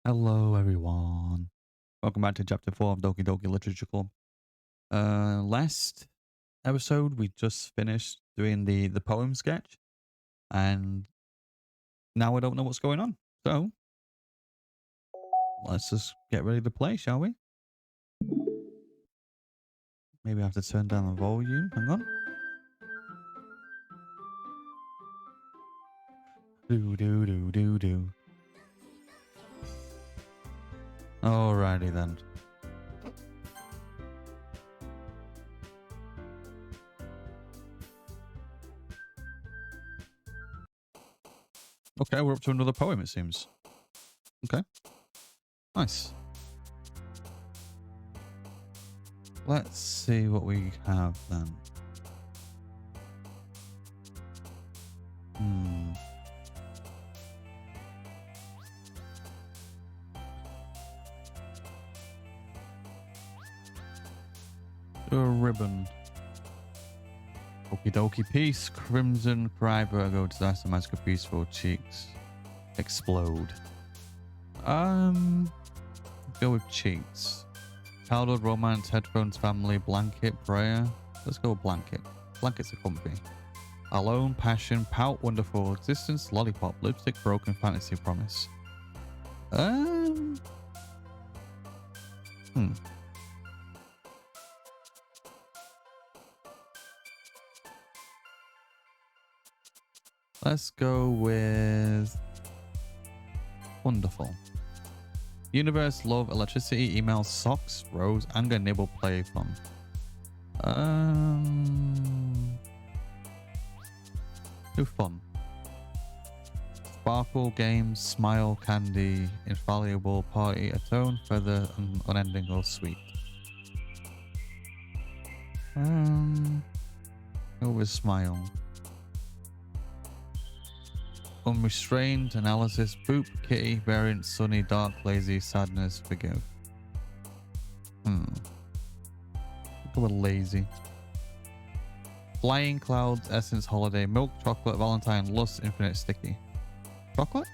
Hello, everyone. Welcome back to Chapter 4 of Doki Doki Literature Club. Last episode, we just finished doing the poem sketch, and now I don't know what's going on. So, let's just get ready to play, shall we? Maybe I have to turn down the volume. Hang on. Do, do, do, do, do. Alrighty then. Okay, we're up to another poem, it seems. Okay. Nice. Let's see what we have then. A ribbon. Okie dokie peace. Crimson cry Virgo. Disaster magical peaceful cheeks. Explode. Go with cheeks. Childhood romance, headphones, family, blanket, prayer. Let's go with blanket. Blankets are comfy. Alone, passion, pout, wonderful, existence, lollipop, lipstick, broken, fantasy, promise. Let's go with wonderful. Universe, love, electricity, email, socks, rose, anger, nibble, play, fun. Do fun. Sparkle, games, smile, candy, infallible, party, atone, feather, and unending or sweet. Go with smile. Unrestrained, analysis, boop, kitty, variant, sunny, dark, lazy, sadness, forgive. Go with lazy. Flying clouds, essence, holiday, milk, chocolate, valentine, lust, infinite, sticky. Chocolate?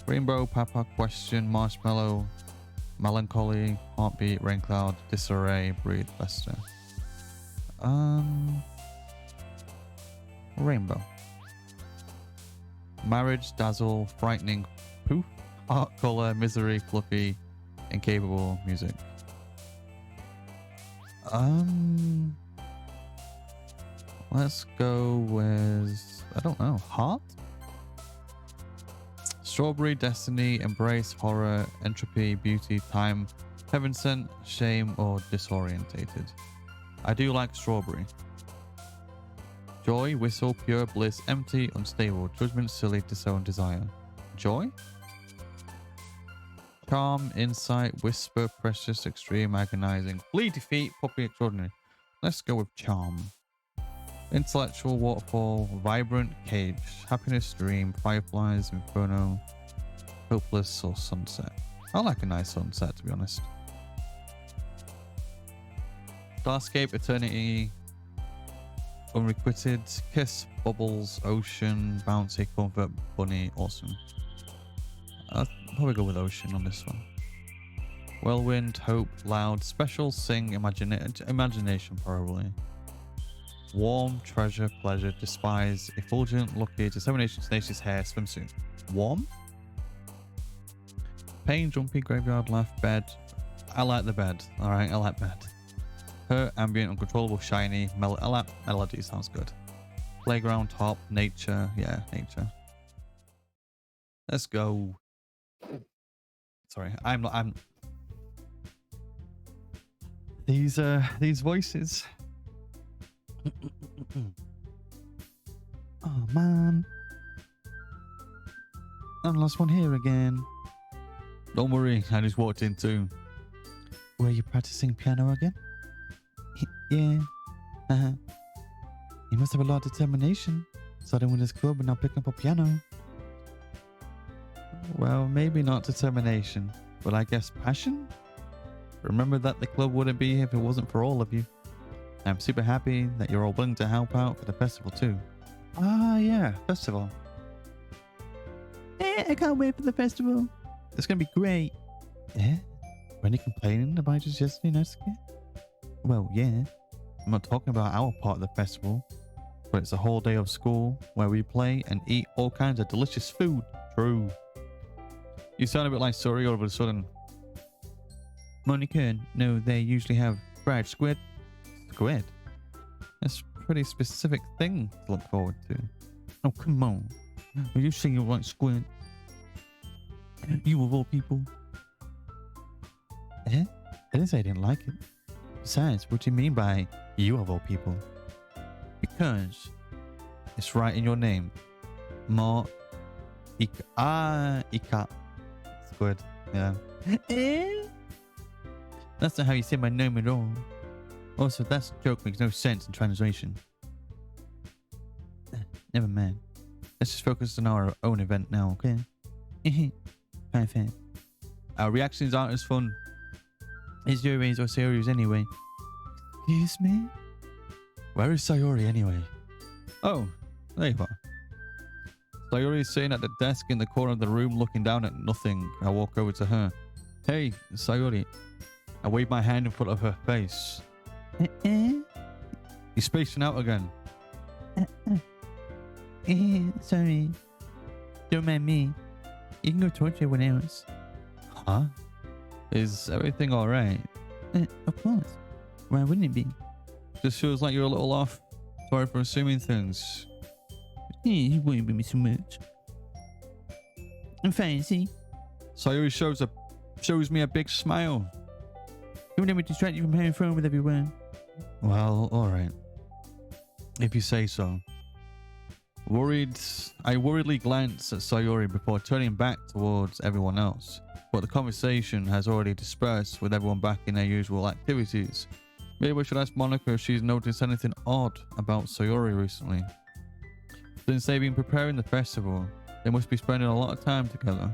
Rainbow, papa, question, marshmallow, melancholy, heartbeat, rain cloud, disarray, breathe, fester. Rainbow. Marriage, dazzle, frightening, poof, art, color, misery, fluffy, incapable, music. Let's go with, I don't know, heart? Strawberry, destiny, embrace, horror, entropy, beauty, time, heaven sent, shame, or disorientated. I do like strawberry. Joy, whistle, pure, bliss, empty, unstable, judgment, silly, disown, desire. Joy? Charm, insight, whisper, precious, extreme, agonizing, flee, defeat, puppy, extraordinary. Let's go with charm. Intellectual, waterfall, vibrant, cage, happiness, dream, fireflies, inferno, hopeless, or sunset. I like a nice sunset, to be honest. Starscape, eternity, unrequited, kiss, bubbles, ocean, bouncy, comfort, bunny, awesome. I'll probably go with ocean on this one. Whirlwind, hope, loud, special, sing, imagination probably. Warm, treasure, pleasure, despise, effulgent, lucky, determination, tenacious, hair, swimsuit. Warm? Pain, jumpy, graveyard, laugh, bed. I like the bed. Alright, I like bed. Hurt, ambient, uncontrollable, shiny, melody sounds good. Playground, top, nature. Yeah, nature. Let's go. Sorry, I'm these voices. Oh man. I'm the last one here again. Don't worry, I just walked in too. Were you practicing piano again? Yeah. You must have a lot of determination. Starting with this club and now picking up a piano. Well, maybe not determination, but I guess passion? Remember that the club wouldn't be here if it wasn't for all of you. I'm super happy that you're all willing to help out for the festival too. Ah, yeah, festival. I can't wait for the festival. It's going to be great. Yeah? Were any complaining about just yesterday, Natsuki? Well, yeah. I'm not talking about our part of the festival, but it's a whole day of school where we play and eat all kinds of delicious food. True. You sound a bit like Suri all of a sudden. Monica, no, they usually have fried squid. Squid? That's a pretty specific thing to look forward to. Oh, come on. Are you saying you like squid? You of all people. Eh? I didn't say I didn't like it. Besides, what do you mean by you of all people? Because it's right in your name. Ika. Squid. Yeah. Eh? That's not how you say my name at all. Also, that joke makes no sense in translation. Never mind. Let's just focus on our own event now, okay? Fine. Our reactions aren't as fun as Yuri's or Sayori's anyway. Excuse me? Where is Sayori anyway? Oh, there you are. Sayori is sitting at the desk in the corner of the room looking down at nothing. I walk over to her. Hey, Sayori. I wave my hand in front of her face. You're spacing out again. Sorry. Don't mind me. You can go torture everyone else. Huh? Is everything alright? Of course. Why wouldn't it be? Just feels like you're a little off. Sorry for assuming things. You wouldn't be so much. I'm fine, see? Sayori shows me a big smile. Don't let me distract you from having fun with everyone. Well, alright. If you say so. I worriedly glance at Sayori before turning back towards everyone else. But the conversation has already dispersed with everyone back in their usual activities. Maybe we should ask Monica if she's noticed anything odd about Sayori recently. Since they've been preparing the festival, they must be spending a lot of time together.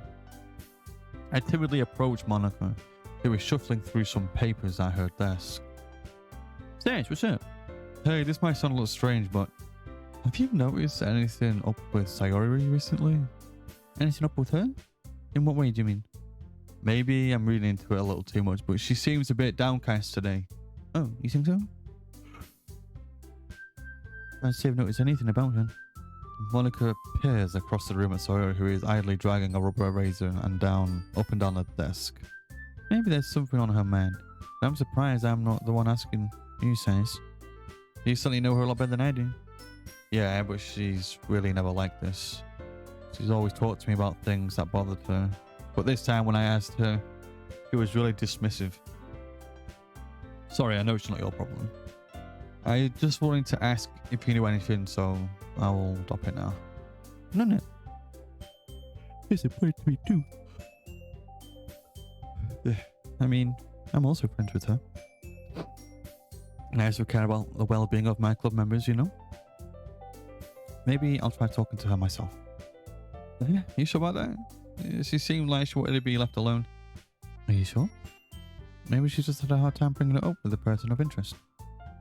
I timidly approach Monica, who is shuffling through some papers at her desk. Scyce, what's up? Hey, this might sound a little strange, but have you noticed anything up with Sayori recently? Anything up with her? In what way do you mean? Maybe I'm reading into it a little too much, but she seems a bit downcast today. Oh, you think so? Can't say I've noticed anything about her. Monica peers across the room at Sayori, who is idly dragging a rubber eraser up and down the desk. Maybe there's something on her mind. But I'm surprised I'm not the one asking you, Scyce. You certainly know her a lot better than I do. Yeah, but she's really never like this. She's always talked to me about things that bothered her. But this time when I asked her, she was really dismissive. Sorry, I know it's not your problem. I just wanted to ask if you knew anything, so I will drop it now. No. It's important to me too. I mean, I'm also friends with her. And I also care about the well-being of my club members, you know? Maybe I'll try talking to her myself. Yeah, you sure about that? She seemed like she wanted to be left alone. Are you sure? Maybe she just had a hard time bringing it up with a person of interest.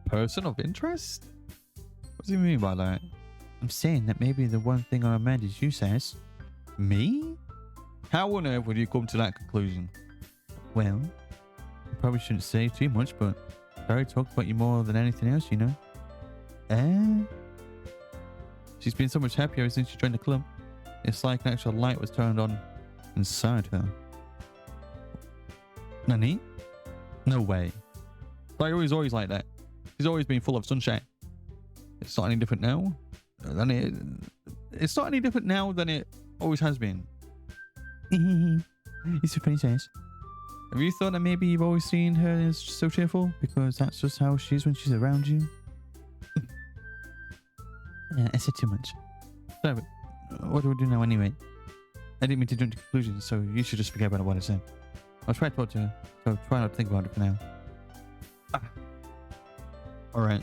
Person of interest? What do you mean by that? I'm saying that maybe the one thing on her mind is you, Scyce. Me? How on earth would you come to that conclusion? Well, I probably shouldn't say too much, but Barry talked about you more than anything else, you know? She's been so much happier ever since she joined the club. It's like an actual light was turned on inside her. Nani? No way. Sayori's always like that. She's always been full of sunshine. It's not any different now than it's not any different now than it always has been. It's a funny Scyce. Have you thought that maybe you've always seen her as so cheerful because that's just how she is when she's around you? I said too much. So, what do we do now anyway? I didn't mean to jump to conclusions, so you should just forget about what I said. I'll try to talk to her, so try not to think about it for now. Alright.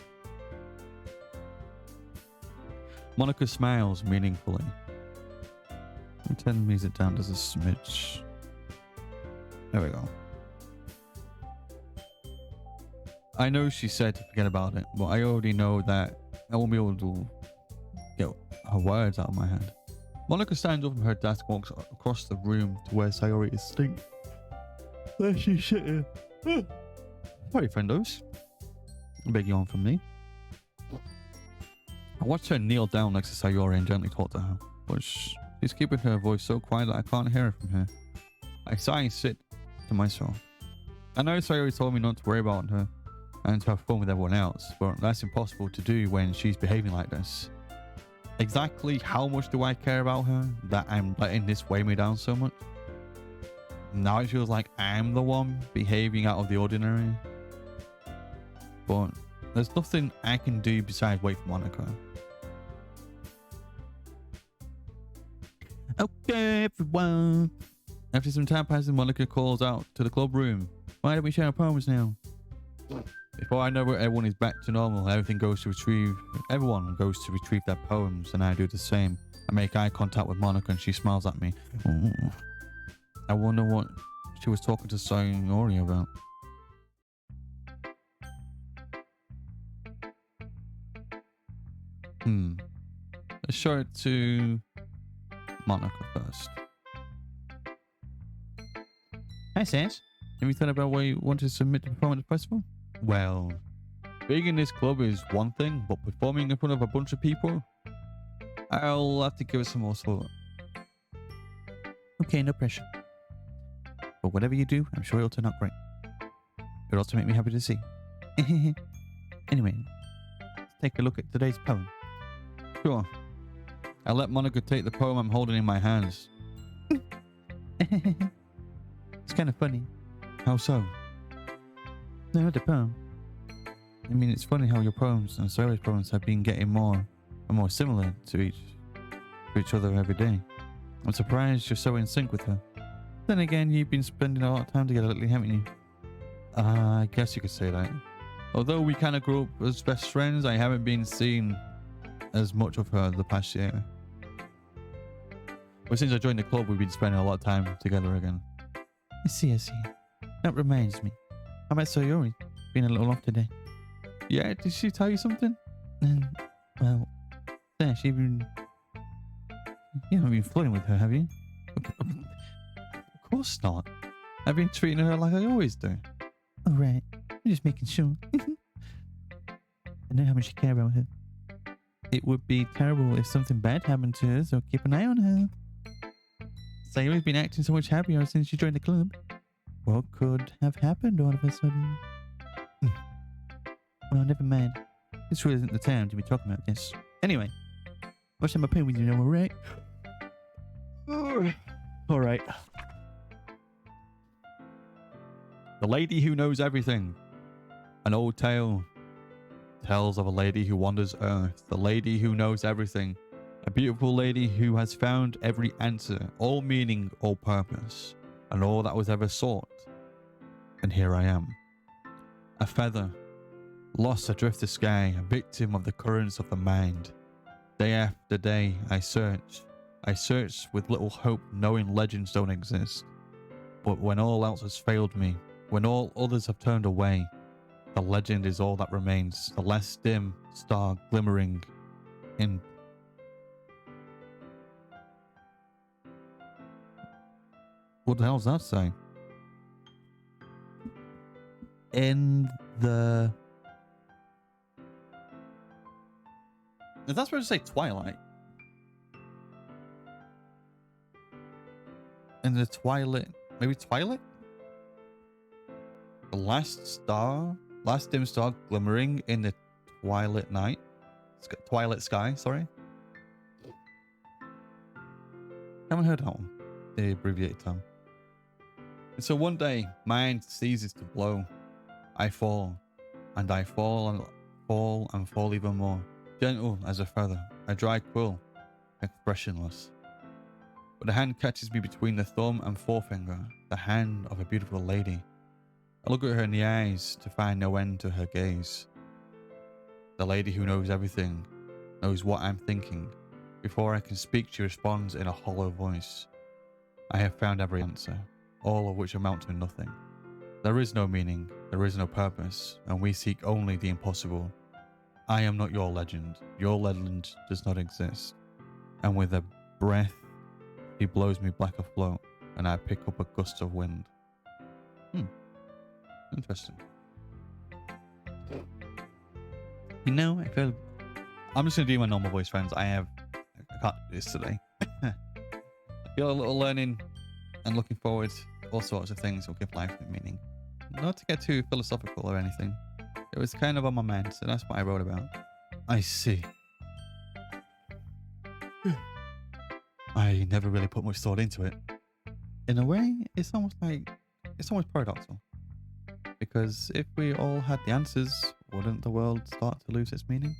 Monica smiles meaningfully. Turn the music down just a smidge. There we go. I know she said to forget about it, but I already know that I won't be able to get her words out of my head. Monica stands up from her desk, walks across the room to where Sayori is sitting. Where's she sitting? Sorry, friendos. A big yawn from me. I watched her kneel down next to Sayori and gently talk to her, but she's keeping her voice so quiet that I can't hear her from here. I sigh and sit to myself. I know Sayori told me not to worry about her and to have fun with everyone else, but that's impossible to do when she's behaving like this. Exactly how much do I care about her that I'm letting this weigh me down so much? Now it feels like I'm the one behaving out of the ordinary. But there's nothing I can do besides wait for Monica. Okay, everyone. After some time passes, Monica calls out to the club room. Why don't we share our poems now? Before I know it, everyone is back to normal. Everyone goes to retrieve their poems, and I do the same. I make eye contact with Monica and she smiles at me. Ooh. I wonder what she was talking to Sayori about. Let's show it to Monica first. Hi, Scyce. Have you thought about where you want to submit to perform at the festival? Well, being in this club is one thing, but performing in front of a bunch of people, I'll have to give it some more thought. Okay, no pressure. But whatever you do, I'm sure it'll turn out great. It'll also make me happy to see. Anyway, let's take a look at today's poem. Sure. I let Monica take the poem I'm holding in my hands. It's kind of funny. How so? No, the poem. I mean, it's funny how your poems and Sayori's poems have been getting more and more similar to each other every day. I'm surprised you're so in sync with her. Then again, you've been spending a lot of time together lately, haven't you? I guess you could say that. Although we kind of grew up as best friends, I haven't been seeing as much of her the past year. But since I joined the club, we've been spending a lot of time together again. I see. That reminds me. I met Sayori. Been a little off today. Yeah, did she tell you something? Well, yeah, you haven't been flirting with her, have you? Of course not. I've been treating her like I always do. Oh, right. I'm just making sure. I know how much you care about her. It would be terrible if something bad happened to her, so keep an eye on her. Sayori's been acting so much happier since she joined the club. What could have happened all of a sudden? Well, never mind. This really isn't the time to be talking about this. Anyway, watch my poem with you now, alright? Alright. The Lady Who Knows Everything. An old tale tells of a lady who wanders Earth. The lady who knows everything. A beautiful lady who has found every answer, all meaning, all purpose, and all that was ever sought. And here I am. A feather, lost adrift the sky, a victim of the currents of the mind. Day after day, I search with little hope, knowing legends don't exist. But when all else has failed me, when all others have turned away, the legend is all that remains, the less dim star glimmering in... What the hell does that say? In the... Is that supposed to say twilight? In the twilight... Maybe twilight? The last dim star glimmering in the twilight night. Twilight sky, sorry. Haven't heard that one. The abbreviated term. And so one day, mine ceases to blow. I fall, and I fall and fall and fall even more. Gentle as a feather, a dry quill, expressionless. But a hand catches me between the thumb and forefinger, the hand of a beautiful lady. I look at her in the eyes to find no end to her gaze. The lady who knows everything, knows what I'm thinking. Before I can speak, she responds in a hollow voice. I have found every answer, all of which amount to nothing. There is no meaning, there is no purpose, and we seek only the impossible. I am not your legend does not exist. And with a breath, she blows me back afloat, and I pick up a gust of wind. Interesting. You know, I feel... I'm just going to do my normal voice, friends. I can't do this today. I feel a little learning and looking forward to all sorts of things will give life a meaning. Not to get too philosophical or anything. It was kind of on my mind, so that's what I wrote about. I see. I never really put much thought into it. In a way, it's almost paradoxical. Because if we all had the answers, wouldn't the world start to lose its meaning?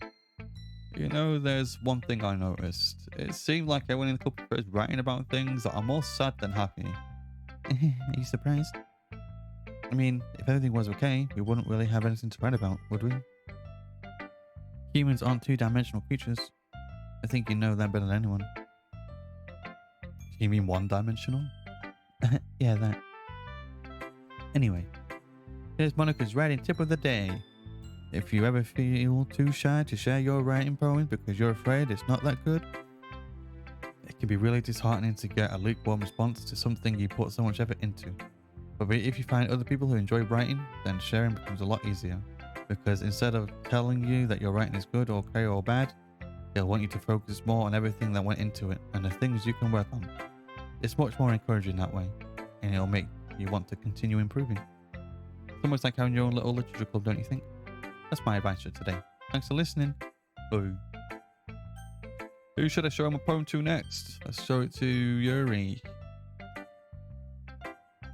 You know, there's one thing I noticed. It seemed like I went in a couple of years writing about things that are more sad than happy. Are you surprised? I mean, if everything was okay, we wouldn't really have anything to write about, would we? Humans aren't two-dimensional creatures. I think you know that better than anyone. You mean one-dimensional? Yeah, that. Anyway, here's Monica's writing tip of the day. If you ever feel too shy to share your writing poems because you're afraid it's not that good, it can be really disheartening to get a lukewarm response to something you put so much effort into. But if you find other people who enjoy writing, then sharing becomes a lot easier. Because instead of telling you that your writing is good, okay, or bad, they'll want you to focus more on everything that went into it and the things you can work on. It's much more encouraging that way, and it'll make you want to continue improving. It's almost like having your own little literature club, don't you think? That's my advice for today. Thanks for listening. Bye. Who should I show my poem to next? Let's show it to Yuri.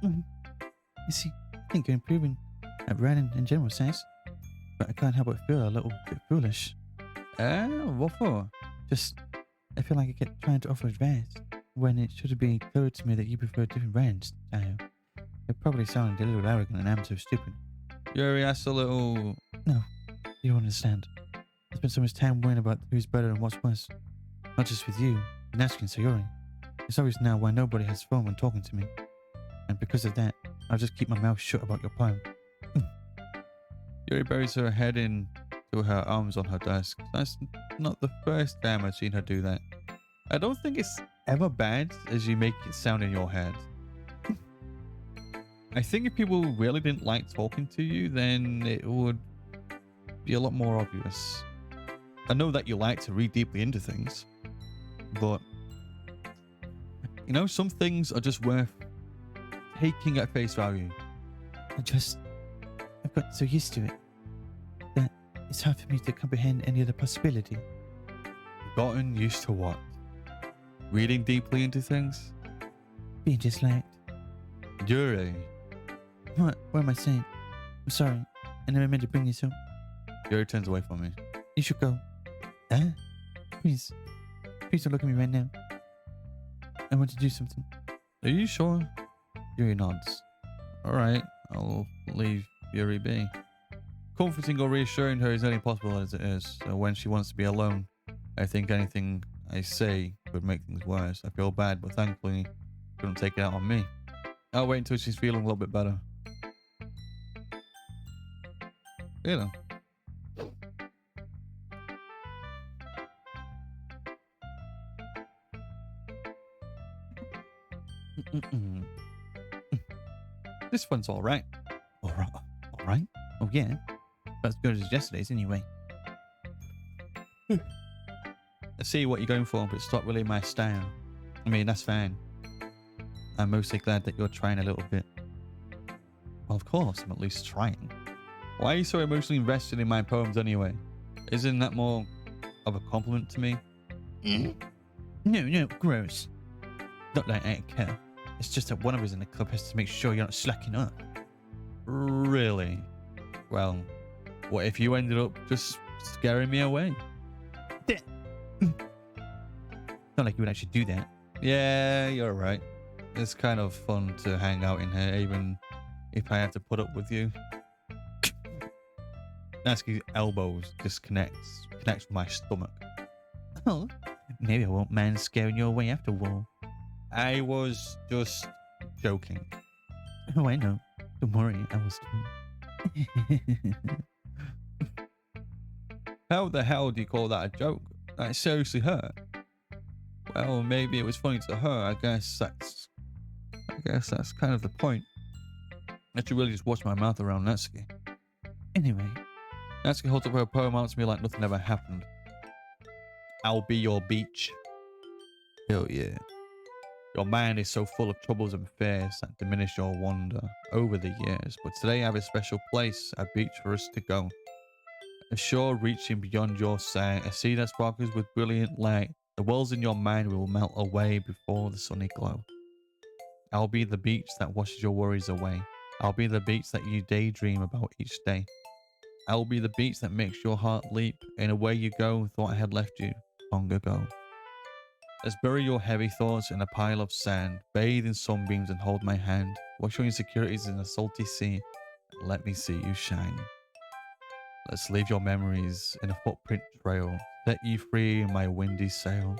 You see, I think you're improving at writing in general, Scyce. But I can't help but feel a little bit foolish. What for? Just, I feel like I keep trying to offer advice when it should be clear to me that you prefer a different writing style. It probably sounded a little arrogant and I'm so stupid. Yuri, that's a little... No, you don't understand. I spent so much time worrying about who's better and what's worse. Not just with you, but Natsuki and Sayori. It's obvious now why nobody has phone when talking to me. And because of that, I'll just keep my mouth shut about your poem. Yuri buries her head into her arms on her desk. That's not the first time I've seen her do that. I don't think it's ever bad as you make it sound in your head. I think if people really didn't like talking to you, then it would be a lot more obvious. I know that you like to read deeply into things, but you know, some things are just worth taking at face value. I've got so used to it that it's hard for me to comprehend any other possibility. Gotten used to what? Reading deeply into things? Being disliked. Yuri. What am I saying? I'm sorry. I never meant to bring this up. Yuri turns away from me. You should go. Please don't look at me right now. I want to do something. Are you sure? Yuri nods. Alright, I'll leave Yuri be. Comforting or reassuring her is only possible as it is, so when she wants to be alone, I think anything I say could make things worse. I feel bad, but thankfully, she couldn't take it out on me. I'll wait until she's feeling a little bit better. You know. This one's alright. Alright? Oh yeah. That's good as yesterday's anyway. I see what you're going for, but it's not really my style. I mean, that's fine. I'm mostly glad that you're trying a little bit. Well, of course, I'm at least trying. Why are you so emotionally invested in my poems anyway? Isn't that more of a compliment to me? No, gross. Not like I care. It's just that one of us in the club has to make sure you're not slacking up. Really? Well, what if you ended up just scaring me away? Not like you would actually do that. Yeah, you're right. It's kind of fun to hang out in here, even if I have to put up with you. Natsuki's elbows connects with my stomach. Oh, maybe I won't mind scaring you away after all. I was just joking. Oh, I know. Don't worry, I was too. How the hell do you call that a joke? That seriously hurt. Well, maybe it was funny to her. I guess that's kind of the point. That you really just watch my mouth around Natsuki. Anyway, Natsuki holds up her poem out to me like nothing ever happened. I'll be your beach. Hell yeah. Your mind is so full of troubles and fears that diminish your wonder over the years, but today I have a special place, a beach for us to go. A shore reaching beyond your sight, a sea that sparkles with brilliant light. The worlds in your mind will melt away before the sunny glow. I'll be the beach that washes your worries away. I'll be the beach that you daydream about each day. I'll be the beach that makes your heart leap. In a way you go, thought I had left you long ago. Let's bury your heavy thoughts in a pile of sand, bathe in sunbeams and hold my hand. Wash your insecurities in a salty sea, and let me see you shine. Let's leave your memories in a footprint trail, set you free in my windy sail.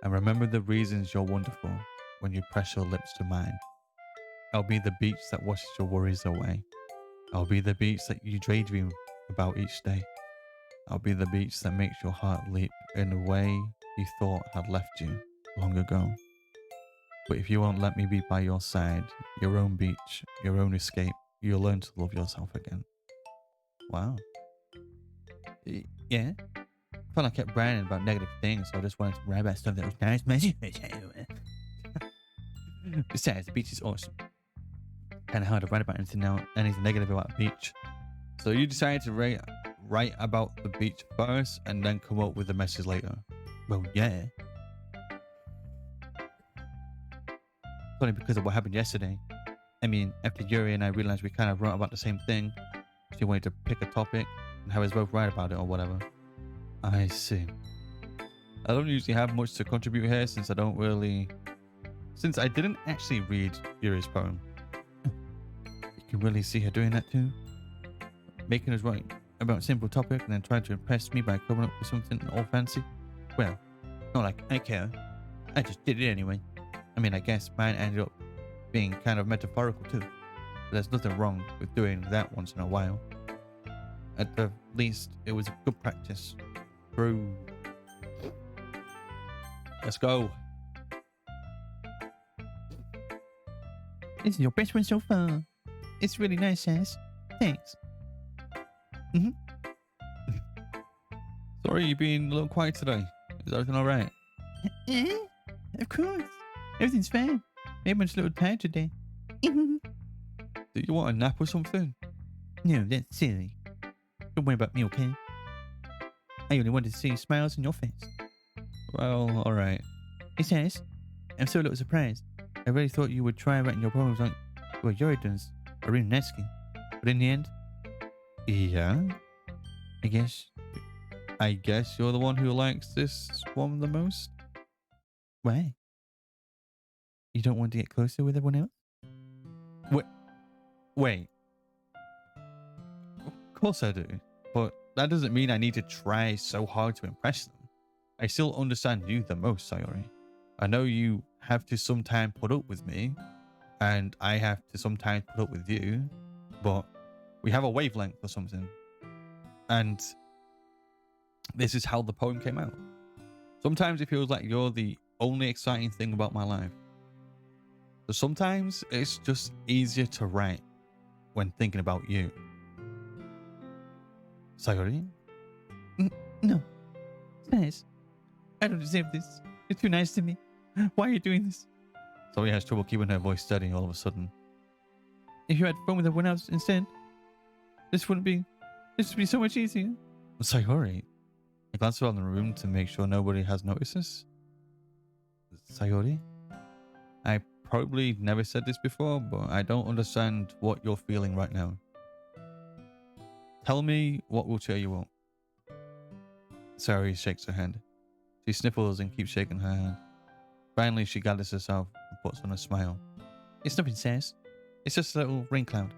And remember the reasons you're wonderful when you press your lips to mine. I'll be the beach that washes your worries away. I'll be the beach that you daydream about each day. I'll be the beach that makes your heart leap in a way you thought had left you long ago. But if you won't let me be by your side, your own beach, your own escape, you'll learn to love yourself again. Wow. Yeah. I felt like I kept bragging about negative things, so I just wanted to write about stuff that was nice. Besides, the beach is awesome. Kind of hard to write about anything negative about the beach. So you decided to write about the beach first and then come up with the message later. Well, yeah. Only because of what happened yesterday. I mean, after Yuri and I realized we kind of wrote about the same thing. She wanted to pick a topic and have us both write about it or whatever. I see. I don't usually have much to contribute here since I didn't actually read Yuri's poem. You can really see her doing that too. Making us write about a simple topic and then trying to impress me by coming up with something all fancy. Well, not like I care. I just did it anyway. I mean, I guess mine ended up being kind of metaphorical too. But there's nothing wrong with doing that once in a while. At the least, it was a good practice. True. Let's go. This is your best one so far. It's really nice, Scyce. Thanks. Sorry, you're being a little quiet today. Is everything all right? Of course. Everything's fine. Maybe I'm just a little tired today. Do you want a nap or something? No, that's silly. Don't worry about me, okay? I only wanted to see smiles on your face. Well, all right. Hey, Scyce, I'm so a little surprised. I really thought you would try writing your poems like what Yuri does, or even Natsuki. But in the end, Yeah? I guess you're the one who likes this one the most? why? You don't want to get closer with everyone else? Wait. Of course I do. But that doesn't mean I need to try so hard to impress them. I still understand you the most, Sayori. I know you have to sometimes put up with me, and I have to sometimes put up with you, but we have a wavelength or something. And this is how the poem came out. Sometimes it feels like you're the only exciting thing about my life. So sometimes it's just easier to write when thinking about you. Sayori? No. Scyce, I don't deserve this. You're too nice to me. Why are you doing this? Sayori has trouble keeping her voice steady all of a sudden. If you had fun with everyone else instead, this would be so much easier. Sayori? I glance around the room to make sure nobody has noticed this. Sayori? I probably never said this before, but I don't understand what you're feeling right now. Tell me what will cheer you up. Sayori shakes her head. She sniffles and keeps shaking her hand. Finally, she gathers herself and puts on a smile. It's nothing, Scyce. It's just a little rain cloud.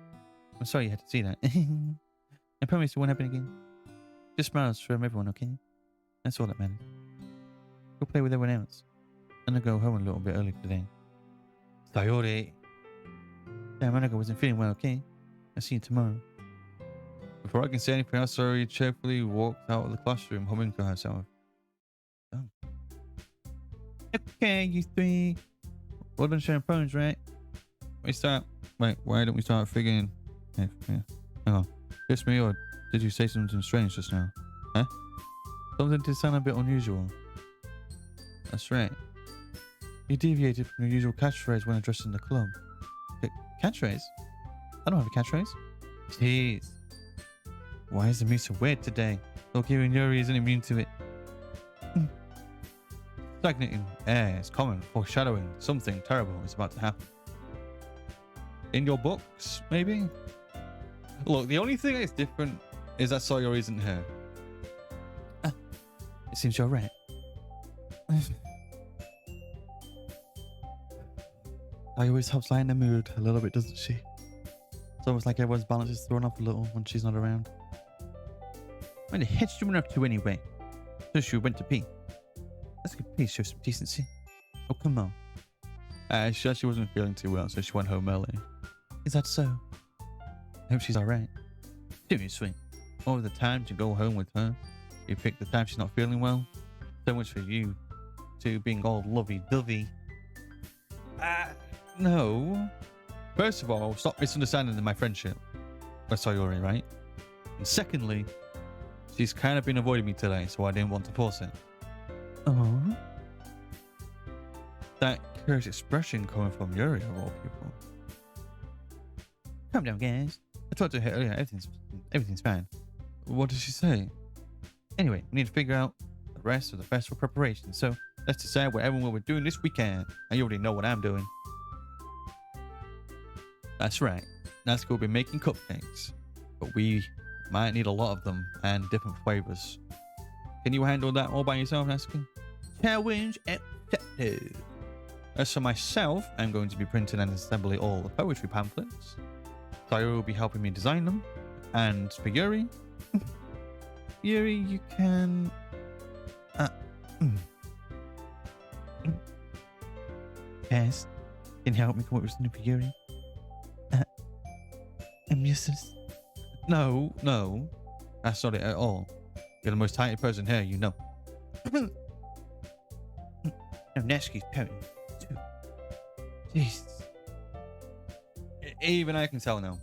I'm sorry you had to see that. I promise it won't happen again. Just smiles from everyone, okay? That's all that matters. Go play with everyone else. And I'll go home a little bit early today. Sayori. Damn, Anaga wasn't feeling well, okay? I'll see you tomorrow. Before I can say anything else, Sayori cheerfully walked out of the classroom, humming to herself. Oh. Okay, you three. Well done sharing phones, right? Wait, why don't we start figuring? Yeah. Hang on. Just me, or did you say something strange just now? Huh? Something did sound a bit unusual. That's right. You deviated from your usual catchphrase when addressing the club. Catchphrase? I don't have a catchphrase. Jeez. Why is the music so weird today? Doki and Yuri isn't immune to it. Stagnating air is common, foreshadowing something terrible is about to happen. In your books, maybe? Look, the only thing that's different is that Sawyer isn't here. It seems you're right. I always helps lighten the mood a little bit, doesn't she? It's almost like everyone's balance is thrown off a little when she's not around. When the heck's she went up to anyway? So she went to pee. That's a good piece, show some decency. Oh, come on. She actually wasn't feeling too well, so she went home early. Is that so? I hope she's alright. Seriously, all the time to go home with her. You pick the time she's not feeling well. So much for you two being all lovey-dovey. No. First of all, stop misunderstanding my friendship with Sayori, right? And secondly, she's kind of been avoiding me today, so I didn't want to force it. Oh? That curious expression coming from Yuri of all people. Calm down, guys. I talked to her earlier, everything's fine. What did she say? Anyway, we need to figure out the rest of the festival preparation, so let's decide what everyone we're doing this weekend. And you already know what I'm doing. That's right. Natsuko will be making cupcakes, but we might need a lot of them and different flavors. Can you handle that all by yourself, Natsuko? Challenge accepted. As for myself, I'm going to be printing and assembling all the poetry pamphlets. Sayori will be helping me design them. And for Yuri, Yuri, you can... Yes, can you help me come up with something for Yuri? I'm useless. No, that's not it at all. You're the most talented person here, you know. No, Natsuki's pouting too. Jeez. Even I can tell now.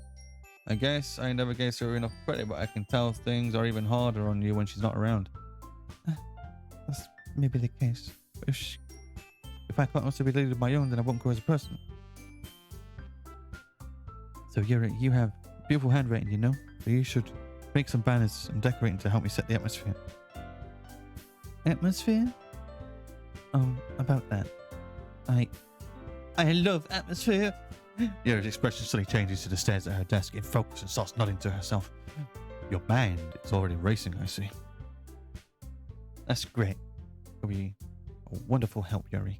I guess I never gave her enough credit, but I can tell things are even harder on you when she's not around. That's maybe the case. But if I can't also be leader of my own, then I won't grow as a person. So Yuri, you have beautiful handwriting, you know? So you should make some banners and decorating to help me set the atmosphere. Atmosphere? About that. I love atmosphere. Yuri's expression suddenly changes to the stares at her desk in focus and starts nodding to herself. Your mind is already racing, I see. That's great. It'll be a wonderful help, Yuri.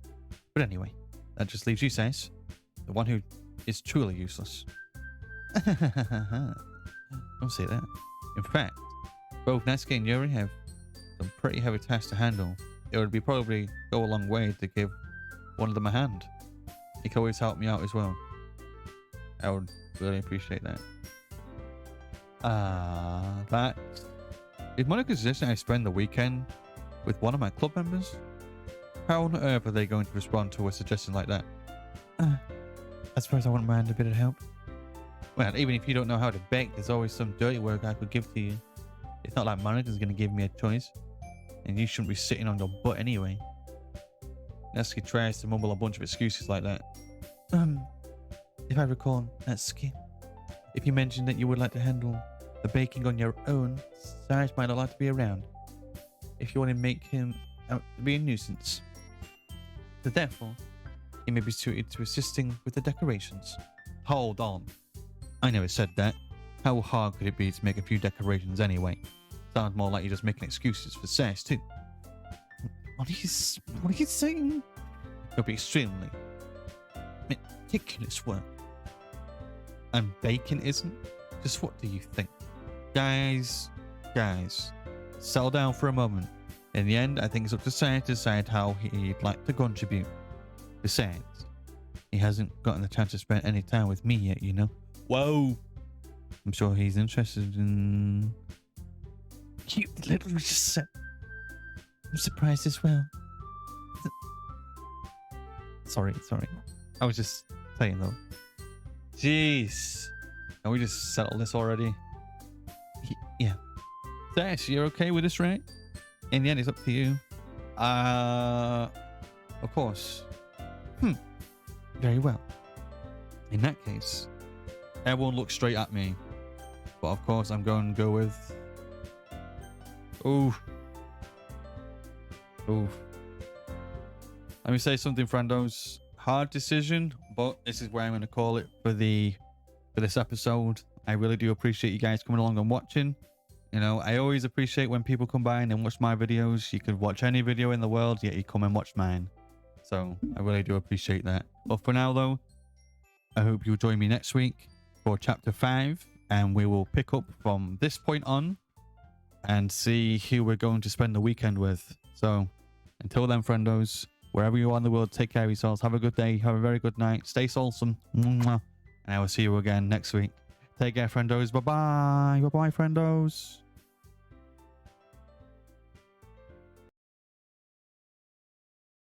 But anyway, that just leaves you, Scyce, the one who is truly useless. Don't say that. In fact, both Natsuki and Yuri have some pretty heavy tasks to handle. It would be probably go a long way to give one of them a hand. You can always help me out as well. I would really appreciate that. That is Monica suggesting I spend the weekend with one of my club members? How on earth are they going to respond to a suggestion like that? I suppose I wouldn't mind a bit of help. Well, even if you don't know how to bake, there's always some dirty work I could give to you. It's not like Monica's going to give me a choice. And you shouldn't be sitting on your butt anyway. Natsuki tries to mumble a bunch of excuses like that. If I recall, Natsuki, if you mentioned that you would like to handle the baking on your own, Scyce might not like to be around. If you want to make him out to be a nuisance. So therefore, he may be suited to assisting with the decorations. Hold on. I never said that. How hard could it be to make a few decorations anyway? Sounds more like you're just making excuses for Scyce too. What are you saying? It'll be extremely meticulous work. And baking isn't? Just what do you think? Guys, settle down for a moment. In the end, I think it's up to Scyce to decide how he'd like to contribute. Besides, he hasn't gotten the chance to spend any time with me yet, you know? Whoa! I'm sure he's interested in... You literally just said... I'm surprised as well. Sorry. I was just saying though. Jeez. Can we just settle this already? Yeah. Scyce, you're okay with this, right? In the end, it's up to you. Of course. Very well. In that case, everyone look straight at me. But of course, I'm going to go with... Oof. Let me say something, friendos. Hard decision, but this is where I'm going to call it for this episode. I really do appreciate you guys coming along and watching. You know, I always appreciate when people come by and watch my videos. You could watch any video in the world, yet you come and watch mine. So I really do appreciate that. But for now, though, I hope you'll join me next week for chapter 5, and we will pick up from this point on and see who we're going to spend the weekend with. So until then, friendos, wherever you are in the world, take care of yourselves. Have a good day. Have a very good night. Stay wholesome. And I will see you again next week. Take care, friendos. Bye-bye. Bye-bye, friendos.